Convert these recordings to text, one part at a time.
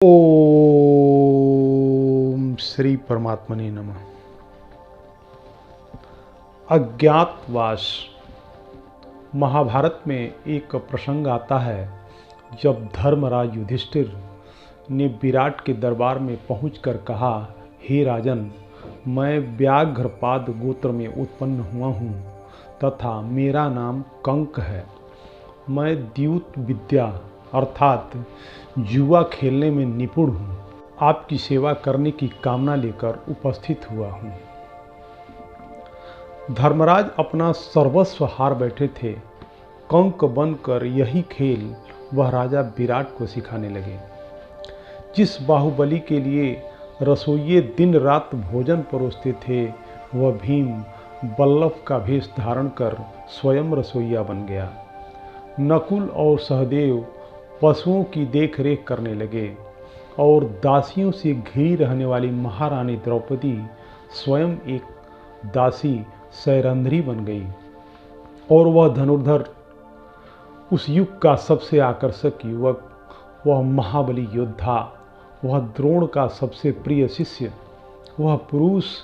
ओम श्री परमात्मने नमः। अज्ञातवास। महाभारत में एक प्रसंग आता है जब धर्मराज युधिष्ठिर ने विराट के दरबार में पहुंचकर कहा, हे राजन, मैं व्याघ्रपाद गोत्र में उत्पन्न हुआ हूँ तथा मेरा नाम कंक है। मैं द्यूत विद्या अर्थात जुआ खेलने में निपुण हूँ। आपकी सेवा करने की कामना लेकर उपस्थित हुआ हूँ। धर्मराज अपना सर्वस्व हार बैठे थे। कंक बनकर यही खेल वह राजा विराट को सिखाने लगे। जिस बाहुबली के लिए रसोइये दिन रात भोजन परोसते थे, वह भीम बल्लभ का भेष धारण कर स्वयं रसोइया बन गया। नकुल और सहदेव पशुओं की देखरेख करने लगे और दासियों से घिरी रहने वाली महारानी द्रौपदी स्वयं एक दासी सैरंध्री बन गई और वह धनुर्धर, उस युग का सबसे आकर्षक युवक, वह महाबली योद्धा, वह द्रोण का सबसे प्रिय शिष्य, वह पुरुष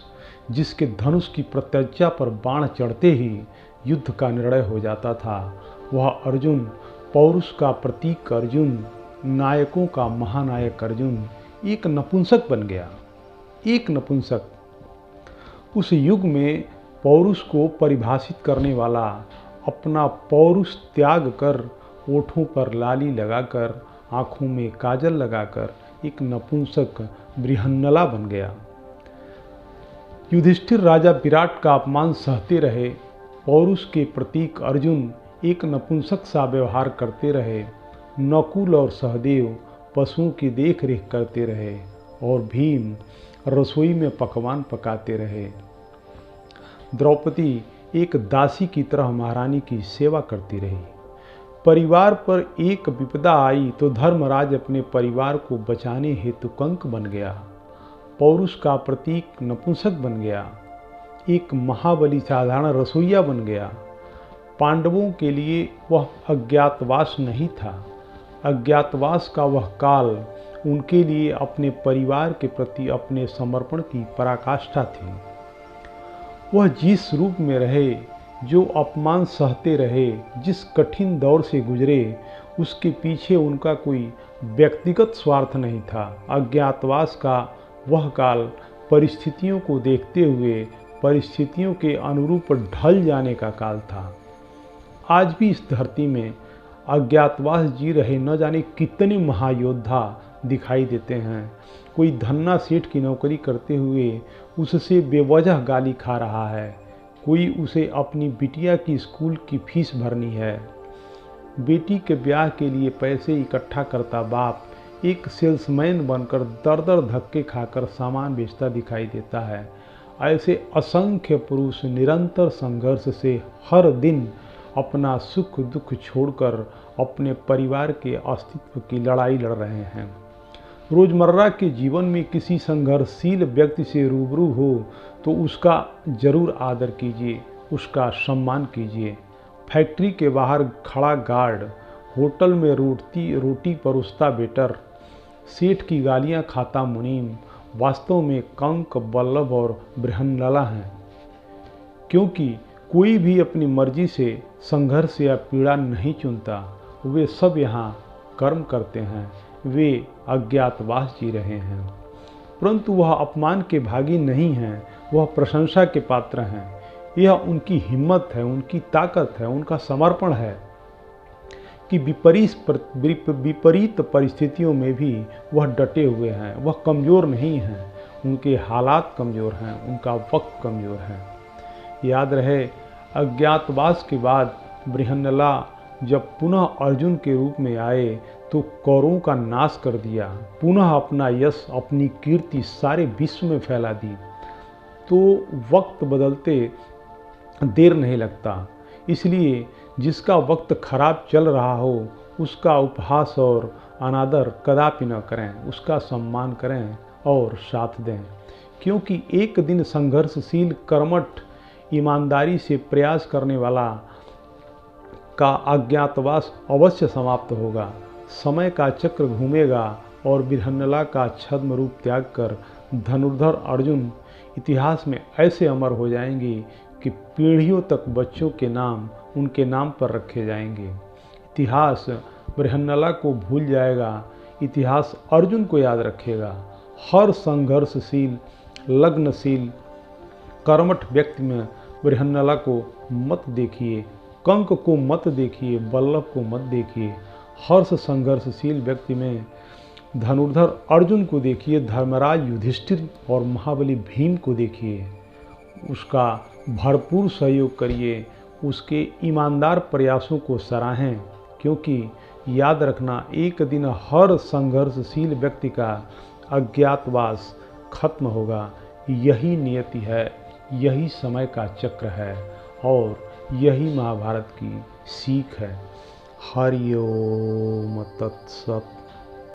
जिसके धनुष की प्रत्यज्या पर बाण चढ़ते ही युद्ध का निर्णय हो जाता था, वह अर्जुन, पौरुष का प्रतीक अर्जुन, नायकों का महानायक अर्जुन एक नपुंसक बन गया। एक नपुंसक। उस युग में पौरुष को परिभाषित करने वाला अपना पौरुष त्याग कर, ओठों पर लाली लगाकर, आँखों में काजल लगाकर एक नपुंसक बृहन्नला बन गया। युधिष्ठिर राजा विराट का अपमान सहते रहे। पौरुष के प्रतीक अर्जुन एक नपुंसक सा व्यवहार करते रहे। नकुल और सहदेव पशुओं की देख रेख करते रहे और भीम रसोई में पकवान पकाते रहे। द्रौपदी एक दासी की तरह महारानी की सेवा करती रही। परिवार पर एक विपदा आई तो धर्मराज अपने परिवार को बचाने हेतु कंक बन गया। पौरुष का प्रतीक नपुंसक बन गया। एक महाबली साधारण रसोइया बन गया। पांडवों के लिए वह अज्ञातवास नहीं था। अज्ञातवास का वह काल उनके लिए अपने परिवार के प्रति अपने समर्पण की पराकाष्ठा थी। वह जिस रूप में रहे, जो अपमान सहते रहे, जिस कठिन दौर से गुजरे, उसके पीछे उनका कोई व्यक्तिगत स्वार्थ नहीं था। अज्ञातवास का वह काल परिस्थितियों को देखते हुए परिस्थितियों के अनुरूप ढल जाने का काल था। आज भी इस धरती में अज्ञातवास जी रहे न जाने कितने महायोद्धा दिखाई देते हैं। कोई धन्ना सेठ की नौकरी करते हुए उससे बेवजह गाली खा रहा है। कोई उसे अपनी बिटिया की स्कूल की फीस भरनी है। बेटी के ब्याह के लिए पैसे इकट्ठा करता बाप एक सेल्समैन बनकर दर धक्के खाकर सामान बेचता दिखाई देता है। ऐसे असंख्य पुरुष निरंतर संघर्ष से हर दिन अपना सुख दुख छोड़कर अपने परिवार के अस्तित्व की लड़ाई लड़ रहे हैं। रोजमर्रा के जीवन में किसी संघर्षशील व्यक्ति से रूबरू हो तो उसका जरूर आदर कीजिए, उसका सम्मान कीजिए। फैक्ट्री के बाहर खड़ा गार्ड, होटल में रोटी परोसता वेटर, सेठ की गालियां खाता मुनीम वास्तव में कंक, बल्लभ और बृहन्नला हैं। क्योंकि कोई भी अपनी मर्जी से संघर्ष या पीड़ा नहीं चुनता। वे सब यहाँ कर्म करते हैं। वे अज्ञातवास जी रहे हैं, परंतु वह अपमान के भागी नहीं हैं, वह प्रशंसा के पात्र हैं। यह उनकी हिम्मत है, उनकी ताकत है, उनका समर्पण है कि विपरीत परिस्थितियों में भी वह डटे हुए हैं। वह कमज़ोर नहीं हैं, उनके हालात कमज़ोर हैं, उनका वक्त कमज़ोर है। याद रहे, अज्ञातवास के बाद बृहन्नला जब पुनः अर्जुन के रूप में आए तो कौरवों का नाश कर दिया। पुनः अपना यश, अपनी कीर्ति सारे विश्व में फैला दी। तो वक्त बदलते देर नहीं लगता। इसलिए जिसका वक्त खराब चल रहा हो उसका उपहास और अनादर कदापि न करें, उसका सम्मान करें और साथ दें। क्योंकि एक दिन संघर्षशील, कर्मठ, ईमानदारी से प्रयास करने वाला का अज्ञातवास अवश्य समाप्त होगा। समय का चक्र घूमेगा और बृहन्नला का छद्म रूप त्याग कर धनुर्धर अर्जुन इतिहास में ऐसे अमर हो जाएंगे कि पीढ़ियों तक बच्चों के नाम उनके नाम पर रखे जाएंगे। इतिहास बृहन्नला को भूल जाएगा, इतिहास अर्जुन को याद रखेगा। हर संघर्षशील, लग्नशील, कर्मठ व्यक्ति में बृहन्नला को मत देखिए, कंक को मत देखिए, बल्लभ को मत देखिए। हर्ष संघर्षशील व्यक्ति में धनुर्धर अर्जुन को देखिए, धर्मराज युधिष्ठिर और महाबली भीम को देखिए। उसका भरपूर सहयोग करिए, उसके ईमानदार प्रयासों को सराहें, क्योंकि याद रखना एक दिन हर संघर्षशील व्यक्ति का अज्ञातवास खत्म होगा। यही नियति है, यही समय का चक्र है और यही महाभारत की सीख है। हरि ओम तत्सत।